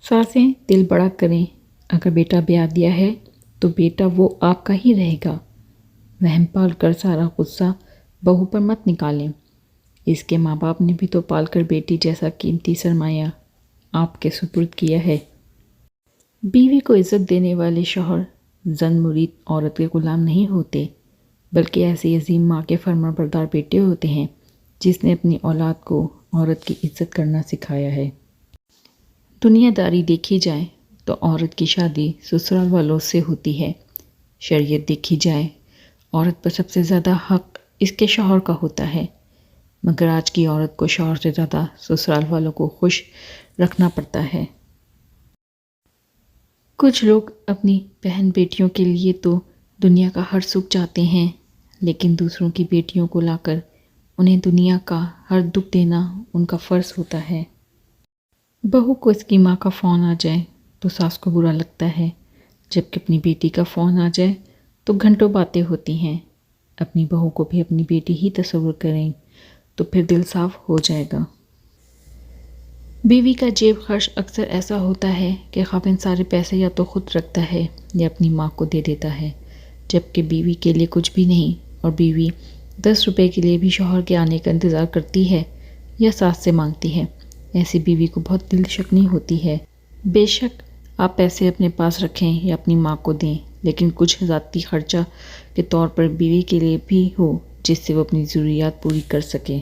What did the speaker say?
سانسیں دل بڑا کریں، اگر بیٹا بیاہ دیا ہے تو بیٹا وہ آپ کا ہی رہے گا۔ وہم پال کر سارا غصہ بہو پر مت نکالیں، اس کے ماں باپ نے بھی تو پال کر بیٹی جیسا قیمتی سرمایہ آپ کے سپرد کیا ہے۔ بیوی کو عزت دینے والے شوہر زن مرید عورت کے غلام نہیں ہوتے، بلکہ ایسی عظیم ماں کے فرما بردار بیٹے ہوتے ہیں جس نے اپنی اولاد کو عورت کی عزت کرنا سکھایا ہے۔ دنیا داری دیکھی جائے تو عورت کی شادی سسرال والوں سے ہوتی ہے، شریعت دیکھی جائے عورت پر سب سے زیادہ حق اس کے شوہر کا ہوتا ہے، مگر آج کی عورت کو شوہر سے زیادہ سسرال والوں کو خوش رکھنا پڑتا ہے۔ کچھ لوگ اپنی بہن بیٹیوں کے لیے تو دنیا کا ہر سکھ چاہتے ہیں، لیکن دوسروں کی بیٹیوں کو لا کر انہیں دنیا کا ہر دکھ دینا ان کا فرض ہوتا ہے۔ بہو کو اس کی ماں کا فون آ جائے تو ساس کو برا لگتا ہے، جبکہ اپنی بیٹی کا فون آ جائے تو گھنٹوں باتیں ہوتی ہیں۔ اپنی بہو کو بھی اپنی بیٹی ہی تصور کریں تو پھر دل صاف ہو جائے گا۔ بیوی کا جیب خرچ اکثر ایسا ہوتا ہے کہ خاوند سارے پیسے یا تو خود رکھتا ہے یا اپنی ماں کو دے دیتا ہے، جبکہ بیوی کے لیے کچھ بھی نہیں، اور بیوی 10 روپے کے لیے بھی شوہر کے آنے کا انتظار کرتی ہے یا ساس سے مانگتی ہے۔ ایسی بیوی کو بہت دل شکنی ہوتی ہے۔ بے شک آپ پیسے اپنے پاس رکھیں یا اپنی ماں کو دیں، لیکن کچھ ذاتی خرچہ کے طور پر بیوی کے لیے بھی ہو جس سے وہ اپنی ضروریات پوری کر سکے۔